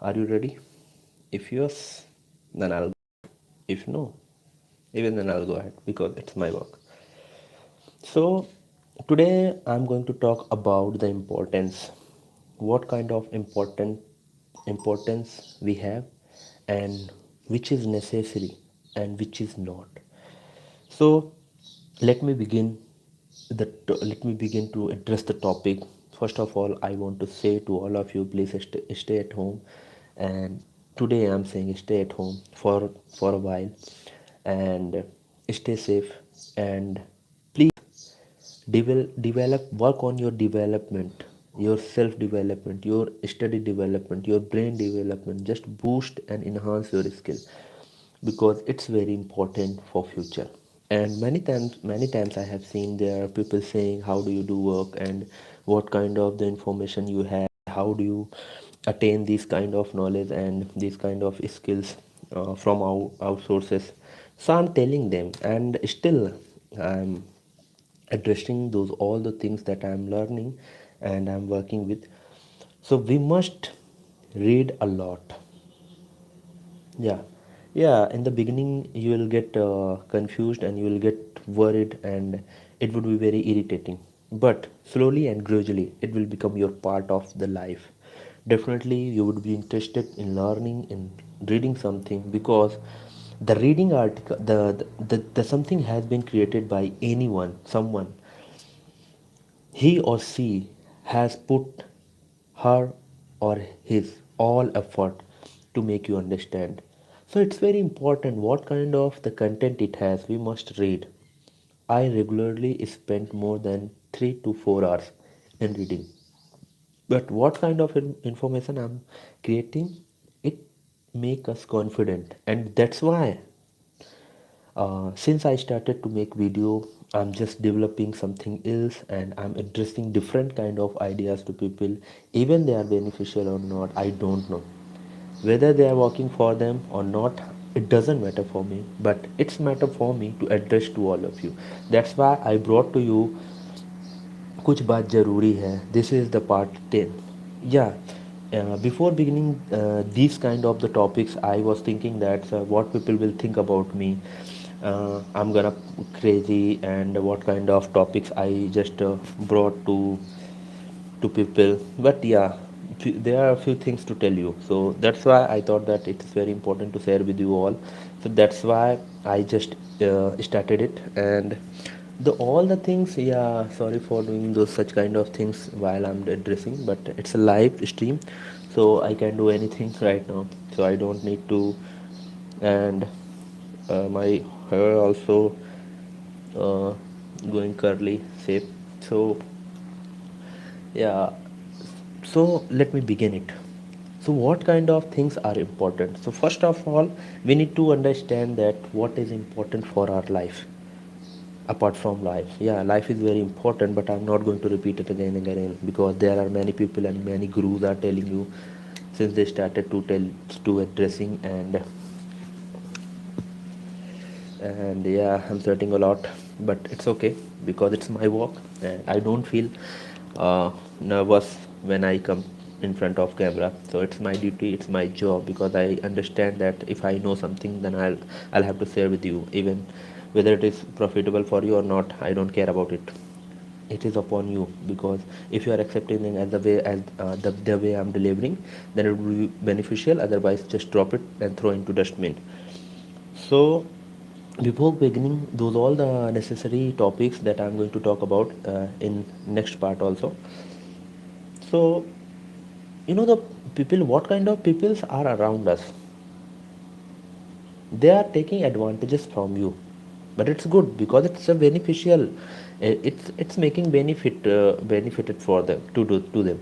Are you ready? If yes, then I'll. If no, even then I'll go ahead because it's my work. So, today I'm going to talk about the importance. What kind of importance we have, and which is necessary and which is not. So, let me begin let me begin to address the topic. First of all, I want to say to all of you, please stay at home. And today I'm saying stay at home for a while, and stay safe, and please develop, work on your development, your self development, your study development, your brain development. Just boost and enhance your skill because it's very important for future. And many times I have seen there are people saying how do you do work and what kind of the information you have, how do you attain these kind of knowledge and these kind of skills from outsources. So I'm telling them, and still I'm addressing those all the things that I'm learning and I'm working with. So we must read a lot. Yeah, yeah. In the beginning, you will get confused and you will get worried, and it would be very irritating. But slowly and gradually, it will become your part of the life. Definitely, you would be interested in learning, in reading something because the reading article, the something has been created by anyone, someone. He or she has put her or his all effort to make you understand. So it's very important what kind of the content it has. We must read. I regularly spend more than 3 to 4 hours in reading. But what kind of information I'm creating, it make us confident, and that's why since I started to make video, I'm just developing something else and I'm addressing different kind of ideas to people. Even they are beneficial or not, I don't know. Whether they are working for them or not, it doesn't matter for me. But it's matter for me to address to all of you. That's why I brought to you कुछ बात ज़रूरी है. This is the part 10. Yeah. Before beginning these kind of the topics, I was thinking that what people will think about me. I'm gonna crazy and what kind of topics I just brought to people. But yeah, there are a few things to tell you. So that's why I thought that it is very important to share with you all. So that's why I just started it. And the all the things, yeah, sorry for doing those such kind of things while I'm addressing, but it's a live stream, so I can do anything right now, so I don't need to. And my hair also uh, going curly shape. So yeah, so let me begin it. So what kind of things are important? So first of all, we need to understand that what is important for our life. Apart from life, yeah, life is very important, but I'm not going to repeat it again and again because there are many people and many gurus are telling you since they started to tell to addressing. And yeah, I'm sweating a lot, but it's okay because it's my work and I don't feel nervous when I come in front of camera. So it's my duty, it's my job, because I understand that if I know something, then I'll have to share with you, even whether it is profitable for you or not. I don't care about it. It is upon you, because if you are accepting it as the way as the way I'm delivering, then it will be beneficial. Otherwise, just drop it and throw into dustbin. So before beginning, those all the necessary topics that I'm going to talk about in next part also. So the people, what kind of peoples are around us? They are taking advantages from you, but it's good because it's a beneficial. It's making benefited for them to them.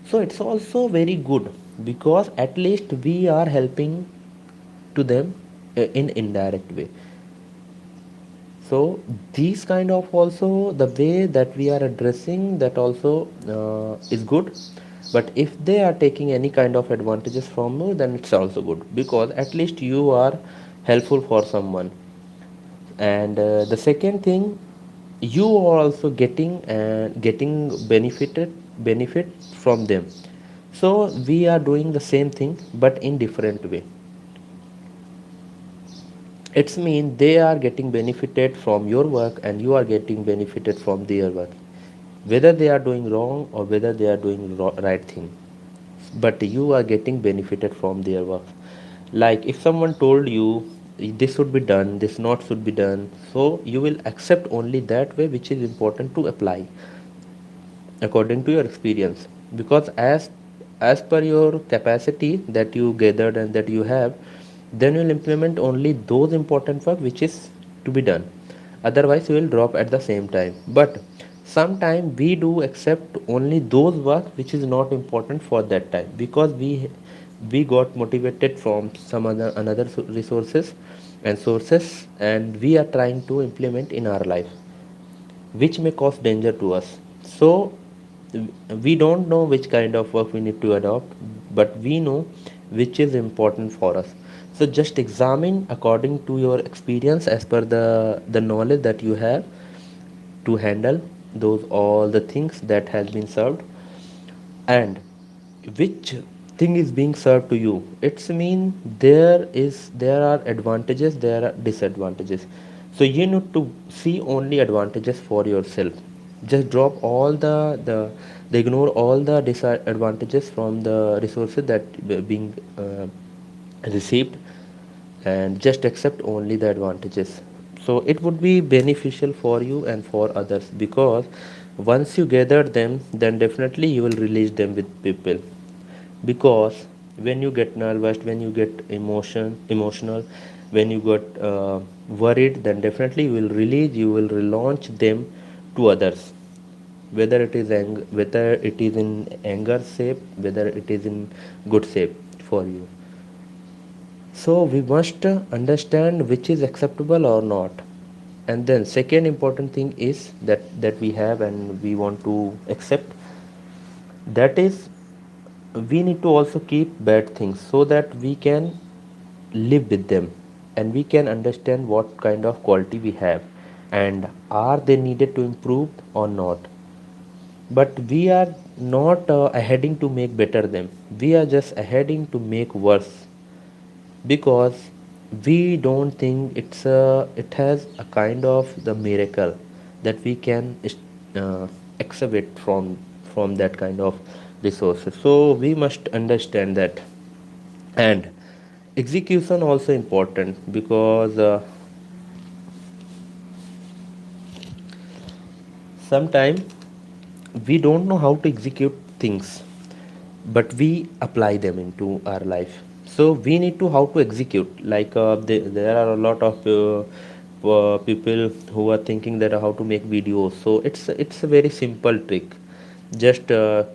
So it's also very good because at least we are helping to them in indirect way. So these kind of also the way that we are addressing that also is good. But if they are taking any kind of advantages from you, then it's also good because at least you are helpful for someone. And the second thing, you are also getting benefit from them. So we are doing the same thing but in different way. It's mean they are getting benefited from your work and you are getting benefited from their work, whether they are doing wrong or whether they are doing right thing, but you are getting benefited from their work. Like if someone told you this should be done, this not should be done, so you will accept only that way which is important to apply according to your experience, because as per your capacity that you gathered and that you have, then you will implement only those important work which is to be done. Otherwise you will drop at the same time. But sometime we do accept only those work which is not important for that time, because we got motivated from some other another resources and sources, and we are trying to implement in our life which may cause danger to us. So we don't know which kind of work we need to adopt, but we know which is important for us. So just examine according to your experience as per the knowledge that you have to handle those all the things that has been served, and which thing is being served to you. It's mean there are advantages, there are disadvantages. So you need to see only advantages for yourself. Just drop all the ignore all the disadvantages from the resources that being received, and just accept only the advantages. So it would be beneficial for you and for others, because once you gather them, then definitely you will release them with people. Because when you get nervous, when you get emotional, when you get worried, then definitely you will release, you will relaunch them to others, whether it is whether it is in anger shape, whether it is in good shape for you. So we must understand which is acceptable or not. And then second important thing is that we have and we want to accept, that is we need to also keep bad things so that we can live with them and we can understand what kind of quality we have and are they needed to improve or not. But we are not heading to make better them, we are just heading to make worse, because we don't think it has a kind of the miracle that we can uh, exhibit from that kind of resources. So we must understand that. And execution also important, because sometimes we don't know how to execute things, but we apply them into our life. So we need to how to execute, like there are a lot of people who are thinking that how to make videos. So it's a very simple trick. Just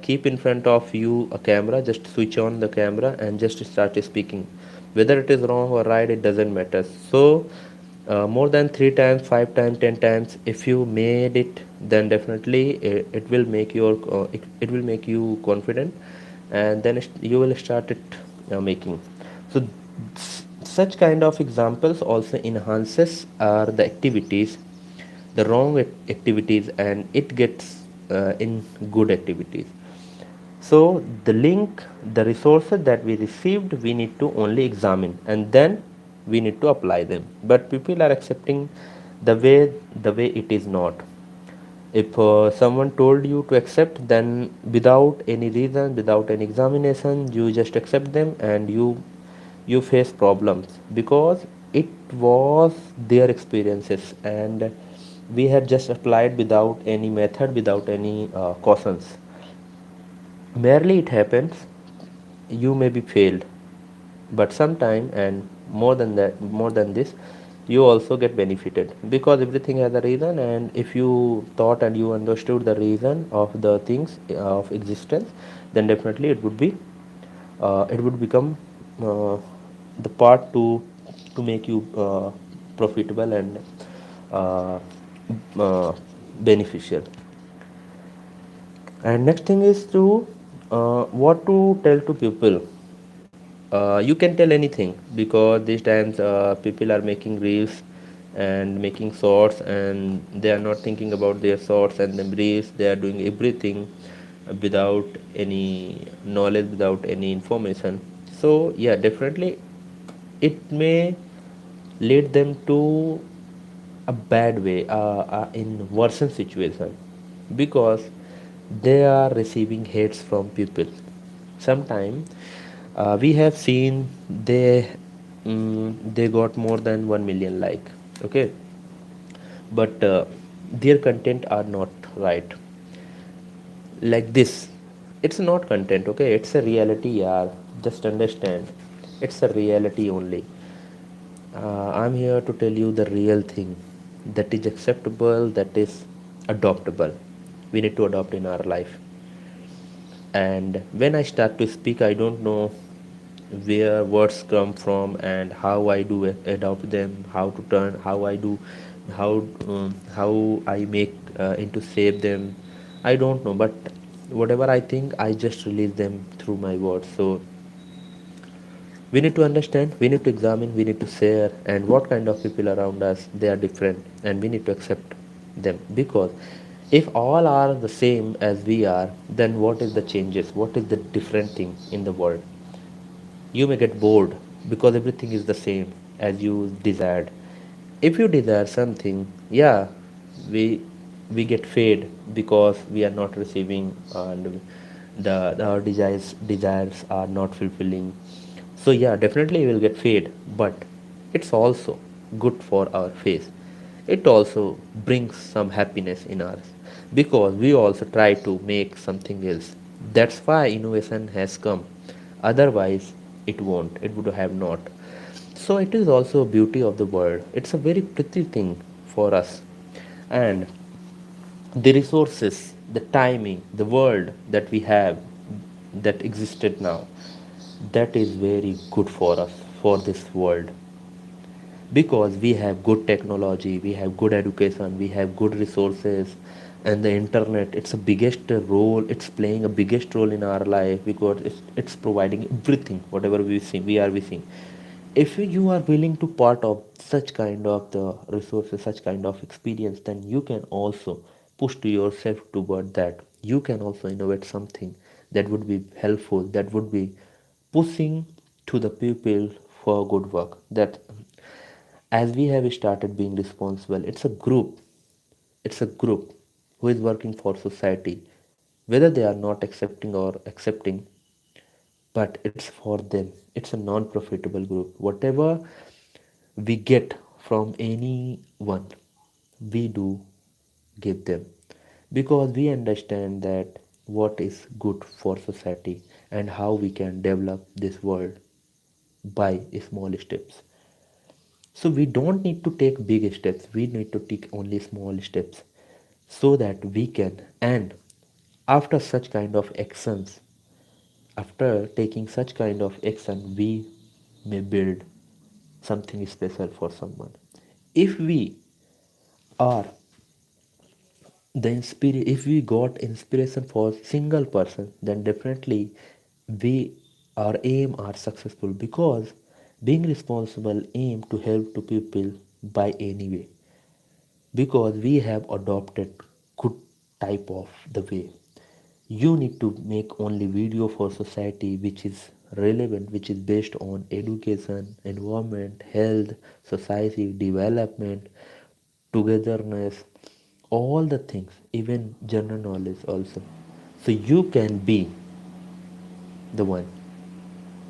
keep in front of you a camera, just switch on the camera and just start speaking. Whether it is wrong or right, it doesn't matter. So more than 3 times, 5 times, 10 times, if you made it, then definitely it will make your it will make you confident, and then you will start it making. So such kind of examples also enhances the activities, the wrong activities, and it gets in good activities. So the link, the resources that we received, we need to only examine and then we need to apply them. But people are accepting the way it is not. If someone told you to accept, then without any reason, without any examination, you just accept them and you face problems, because it was their experiences and we had just applied without any method, without any cautions. Barely it happens, you may be failed, but sometime and more than that, more than this, you also get benefited, because everything has a reason, and if you thought and you understood the reason of the things of existence, then definitely it would become uh, the part to make you profitable and uh, uh, beneficial. And next thing is to what to tell to people. You can tell anything, because these times people are making reels and making shorts, and they are not thinking about their shorts and the reels, they are doing everything without any knowledge, without any information. So yeah, definitely it may lead them to a bad way, in worsen situation, because they are receiving hates from people. Sometimes we have seen they got more than 1 million like, okay, but their content are not right, like this. It's not content, okay, it's a reality, yeah. Just understand, it's a reality only. I'm here to tell you the real thing, that is acceptable, that is adoptable. We need to adopt in our life. And when I start to speak, I don't know where words come from and how I do adopt them, how to turn, how I do, how I make into save them. I don't know, but whatever I think, I just release them through my words. So we need to understand, we need to examine, we need to share, and what kind of people around us, they are different, and we need to accept them. Because if all are the same as we are, then what is the changes, what is the different thing in the world? You may get bored because everything is the same as you desired. If you desire something, yeah, we we get fade because we are not receiving, and our desires are not fulfilling. So yeah, definitely we will get fade, but it's also good for our face. It also brings some happiness in us, because we also try to make something else. That's why innovation has come. Otherwise it won't, it would have not. So it is also a beauty of the world. It's a very pretty thing for us. And the resources, the timing, the world that we have, that existed now, that is very good for us, for this world. Because we have good technology, we have good education, we have good resources. And the internet, it's a biggest role, it's playing a biggest role in our life, because it's providing everything whatever we are missing. If you are willing to part of such kind of the resources, such kind of experience, then you can also push to yourself toward that. You can also innovate something that would be helpful, that would be pushing to the people for good work. That as we have started being responsible, it's a group who is working for society, whether they are not accepting or accepting, but it's for them. It's a non-profitable group. Whatever we get from anyone, we do give them, because we understand that what is good for society and how we can develop this world by small steps. So we don't need to take big steps, we need to take only small steps, so that we can. And after such kind of actions, after taking such kind of action, we may build something special for someone. If we are if we got inspiration for single person, then definitely we our aim are successful, because being responsible aim to help to people by any way, because we have adopted good type of the way. You need to make only video for society which is relevant, which is based on education, environment, health, society development, togetherness, all the things, even general knowledge also. So you can be the one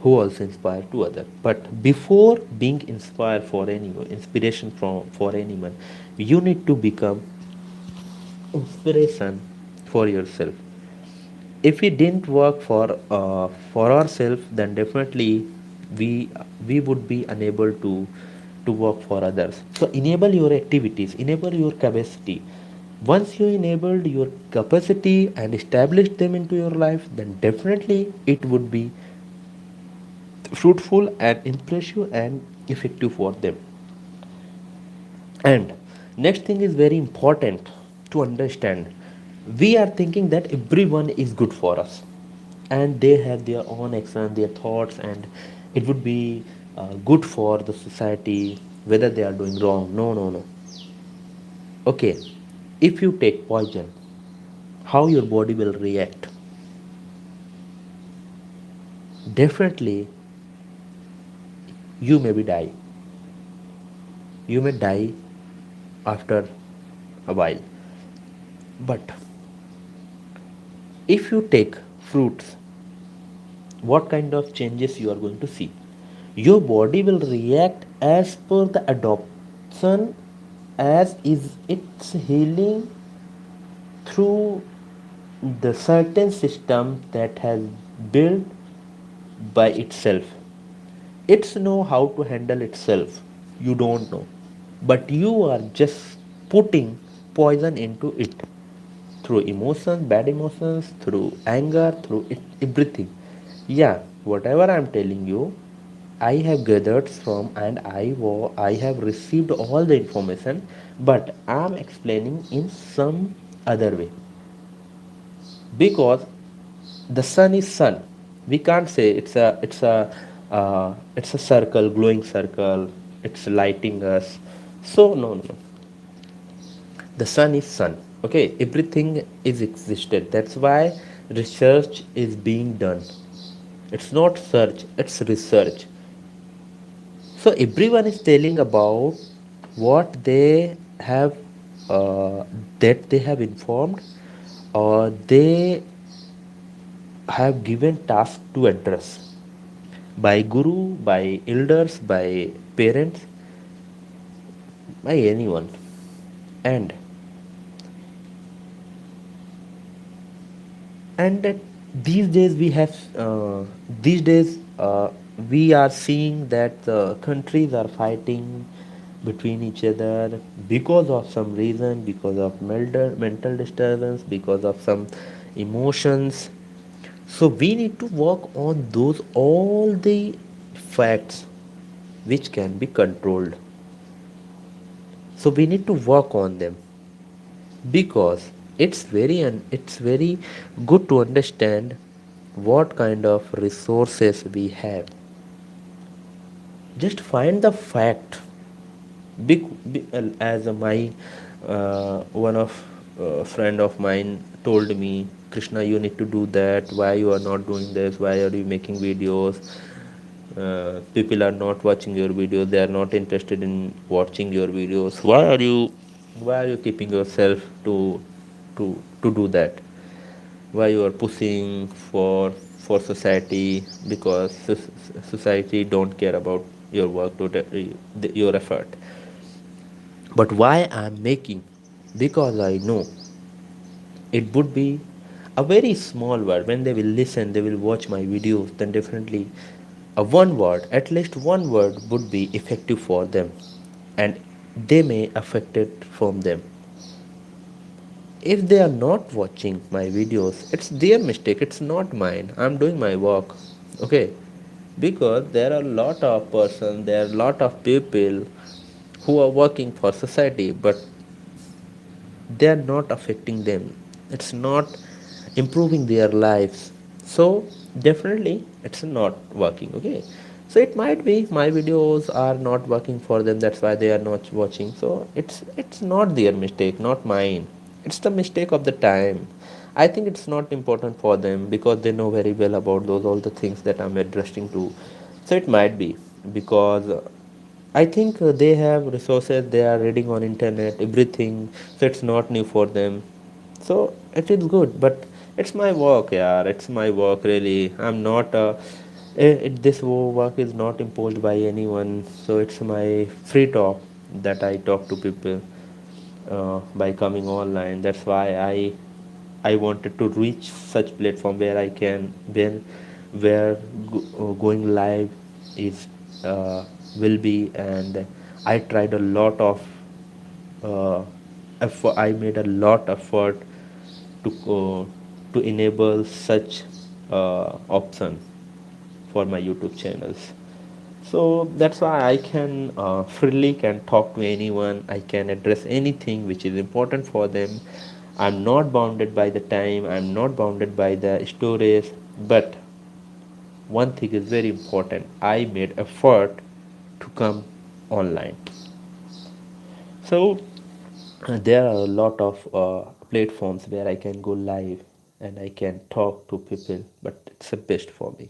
who also inspire to other. But before being inspired for anyone, inspiration from for anyone, you need to become inspiration for yourself. If we didn't work for ourselves, then definitely we we would be unable to work for others. So enable your activities, enable your capacity. Once you enabled your capacity and established them into your life, then definitely it would be fruitful and impressive and effective for them. And next thing is very important to understand. We are thinking that everyone is good for us, and they have their own action, their thoughts, and it would be good for the society whether they are doing wrong. No, no, no. Okay, if you take poison, how your body will react? definitely you maybe die. You may die after a while. But if you take fruits, what kind of changes you are going to see? Your body will react as per the adoption, as is its healing through the certain system that has built by itself. It's know how to handle itself. You don't know, but you are just putting poison into it through emotions, bad emotions, through anger, through everything. Yeah, whatever I'm telling you, I have gathered from, and I have received all the information, but I'm explaining in some other way, because the sun is sun. We can't say it's a circle, glowing circle, it's lighting us. So no, no, no, the sun is sun. Okay, everything is existed. That's why research is being done. It's not search, it's research. So everyone is telling about what they have, that they have informed, or they have given task to address by guru, by elders, by parents, by anyone. And and these days we have, these days we are seeing that the countries are fighting between each other because of some reason, because of mental disturbance, because of some emotions. So we need to work on those all the facts which can be controlled. So we need to work on them, because it's very good to understand what kind of resources we have. Just find the fact. As my one of friend of mine told me, Krishna, you need to do that. Why you are not doing this? Why are you making videos? People are not watching your videos. They are not interested in watching your videos. Why are you keeping yourself to do that? Why you are pushing for society? Because society don't care about your work, your effort. But why I'm making? Because I know it would be a very small word. When they will listen, they will watch my videos, then definitely a one word, at least one word would be effective for them, and they may affect it from them. If they are not watching my videos, it's their mistake, it's not mine. I'm doing my work. Okay, because there are a lot of persons, there are a lot of people who are working for society, but they are not affecting them, it's not improving their lives. So definitely it's not working. Okay, so it might be my videos are not working for them, that's why they are not watching. So it's not their mistake, not mine. It's the mistake of the time. I think it's not important for them, because they know very well about those all the things that I'm addressing to. So it might be because I think they have resources, they are reading on internet, everything, so it's not new for them. So it is good, but it's my work, yeah, it's my work really. I'm not, this work is not imposed by anyone, so it's my free talk that I talk to people by coming online. That's why I wanted to reach such platform where I can, where going live is, uh, will be. And I tried a lot of effort. I made a lot effort to enable such option for my YouTube channels. So that's why I can freely can talk to anyone. I can address anything which is important for them. I'm not bounded by the time, I'm not bounded by the stories. But one thing is very important, I made effort to come online. So there are a lot of platforms where I can go live and I can talk to people, but it's the best for me.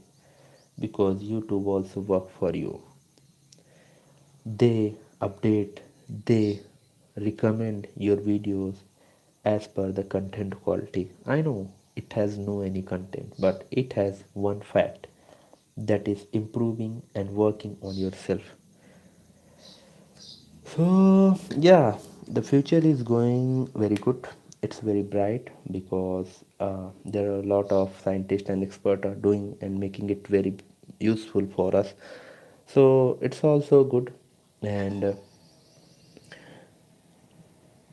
because YouTube also work for you. They update, they recommend your videos as per the content quality. I know it has no any content, but it has one fact, that is improving and working on yourself. So yeah, the future is going very good. It's very bright because there are a lot of scientists and experts are doing and making it very useful for us. So it's also good, and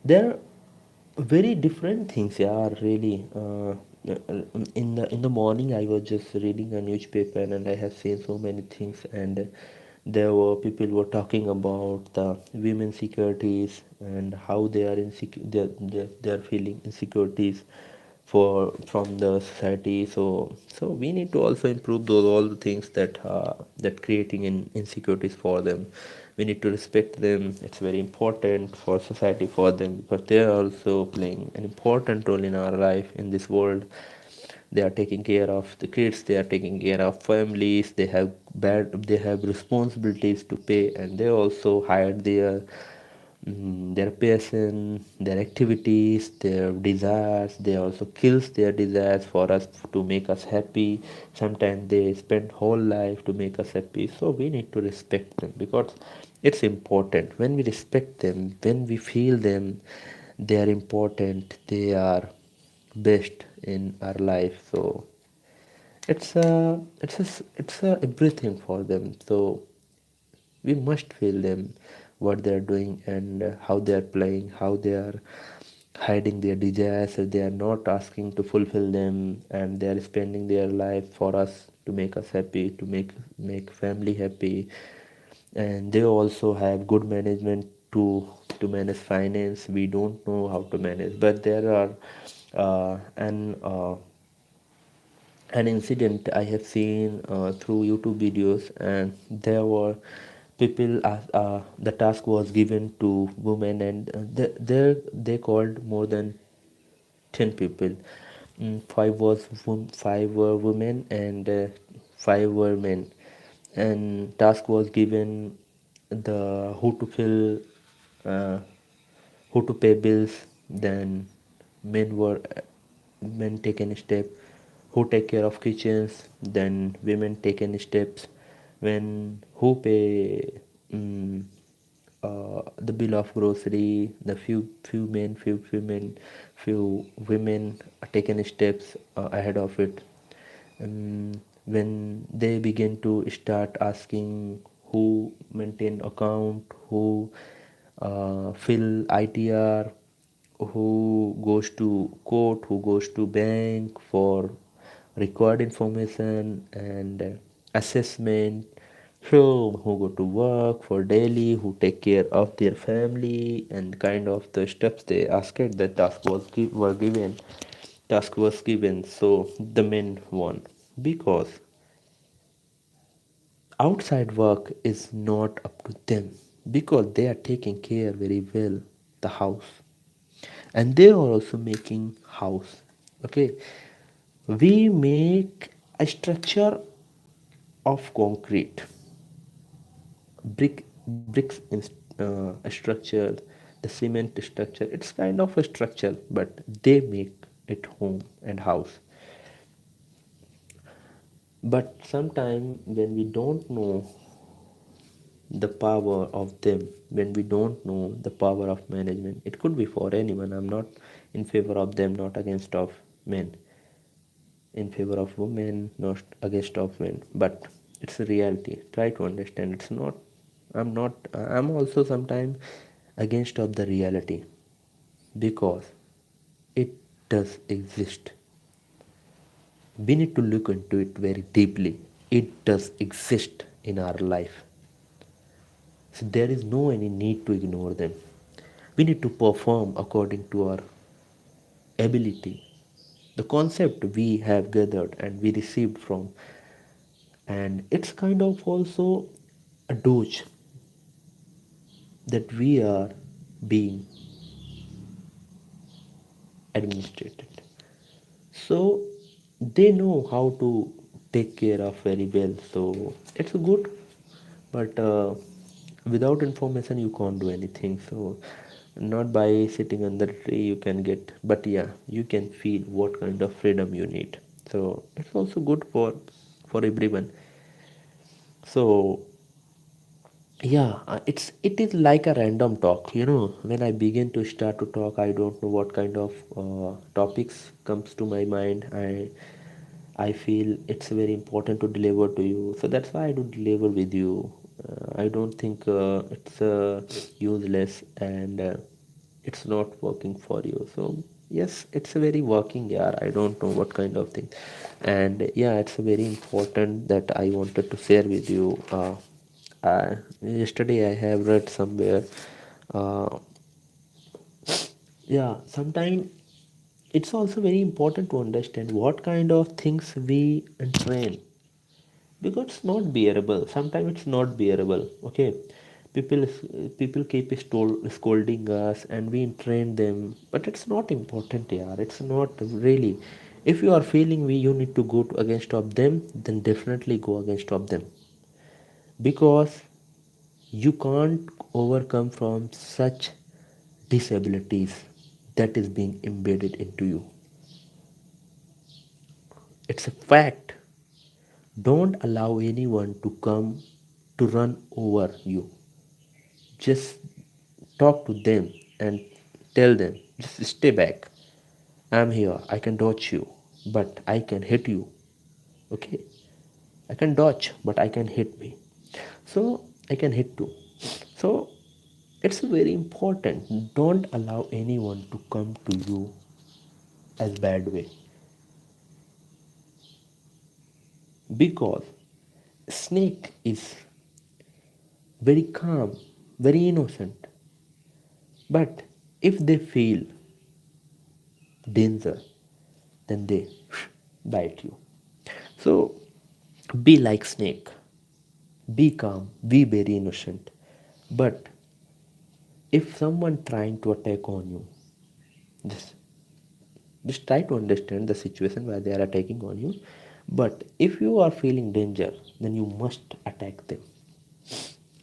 there are very different things. Yeah, really. In the morning, I was just reading a newspaper, and I have seen so many things, and there were people were talking about the women securities and how they are insecure, they are feeling insecurities for from the society. So we need to also improve those all the things that creating insecurities for them. We need to respect them. It's very important for society for them because they are also playing an important role in our life in this world. They are taking care of the kids, they are taking care of families, they have responsibilities to pay, and they also hired their passion, their activities, their desires. They also kills their desires for us to make us happy. Sometimes they spend whole life to make us happy. So we need to respect them because it's important. When we respect them, when we feel them, they are important. They are best in our life. So it's a everything for them. So we must feel them, what they are doing, and how they are playing, how they are hiding their desires. They are not asking to fulfill them, and they are spending their life for us to make us happy, to make family happy. And they also have good management to manage finance. We don't know how to manage, but there are an incident I have seen through YouTube videos, and there were people. The task was given to women, and they called more than 10 people. Five were women, and five were men. And task was given the who to fill, uh, who to pay bills. Then men were men take any step, who take care of kitchens. Then women take any steps when who pay the bill of grocery. The few women are taken steps ahead of it. When they begin to start asking who maintain account, who fill ITR, who goes to court, who goes to bank for required information and assessment, so who go to work for daily, who take care of their family, and kind of the steps they asked, the task was given. So the men won because outside work is not up to them, because they are taking care very well the house, and they are also making house. Okay, we make a structure of concrete, bricks in a structure, the cement structure. It's kind of a structure, but they make it home and house. But sometimes when we don't know the power of them, when we don't know the power of management, it could be for anyone. I'm not in favor of them, not against of men, in favor of women, not against of men, but it's a reality. Try to understand. It's not, I'm also sometimes against of the reality, because it does exist. We need to look into it very deeply. It does exist in our life. So there is no any need to ignore them. We need to perform according to our ability. The concept we have gathered and we received from, and it's kind of also a doge that we are being administrated. So they know how to take care of very well. So it's good, but without information you can't do anything. So not by sitting under a tree you can get, but yeah, you can feel what kind of freedom you need. So it's also good for everyone. So yeah, it is like a random talk. When I begin to start to talk, I don't know what kind of topics comes to my mind. I feel it's very important to deliver to you, so that's why I do deliver with you. I don't think it's useless, and it's not working for you. So yes, it's a very working. Yeah, I don't know what kind of thing, and yeah, it's very important that I wanted to share with you. Yesterday I have read somewhere. Uh, yeah, sometimes it's also very important to understand what kind of things we train, because it's not bearable. Sometimes it's not bearable. Okay, people people keep scolding us and we train them, but it's not important. Yeah, it's not really. If you are feeling you need to go against of them, then definitely go against of them, because you can't overcome from such disabilities that is being embedded into you. It's a fact. Don't allow anyone to come to run over you. Just talk to them and tell them, just stay back. I'm here. I can dodge you, but I can hit you. Okay? I can dodge, but I can hit me. So I can hit too. So it's very important. Don't allow anyone to come to you as bad way, because snake is very calm, very innocent. But if they feel danger, then they bite you. So be like snake, be calm, be very innocent. But if someone trying to attack on you, just just try to understand the situation where they are attacking on you. But if you are feeling danger, then you must attack them.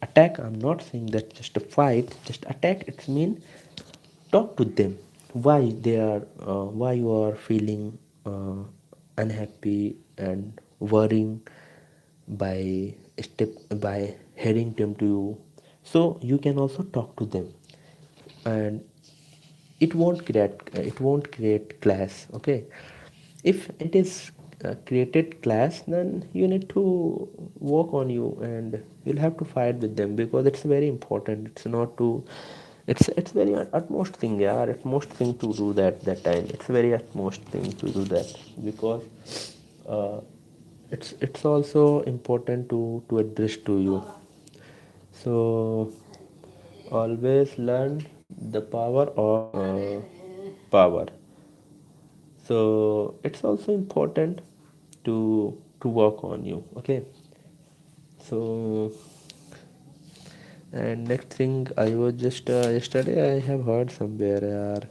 Attack, I'm not saying that just a fight, just attack. It's mean talk to them. Why you are feeling unhappy and worrying by step by heading them to you. So you can also talk to them, and it won't create class. Okay, if it is created class, then you need to work on you, and you'll have to fight with them, because it's very important. It's not to it's very utmost thing. Yeah, utmost thing to do that time. It's very utmost thing to do that, because uh, it's also important to address to you. So always learn the power of power. So it's also important to work on you. Okay. So, and next thing, I was just yesterday I have heard somewhere.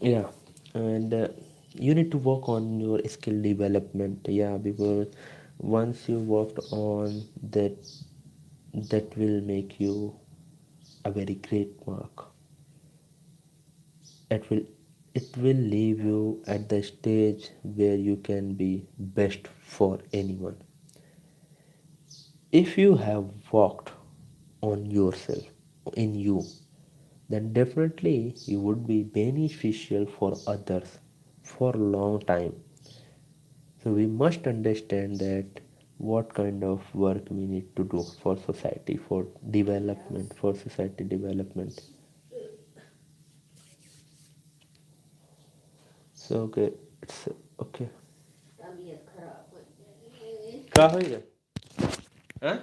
Yeah, and you need to work on your skill development. Yeah, because once you worked on that, that will make you a very great mark. It will it will leave you at the stage where you can be best for anyone. If you have worked on yourself, in you, then definitely you would be beneficial for others for a long time. So we must understand that what kind of work we need to do for society, for development, for society development. So okay, it's okay. क्या हो गया? हाँ?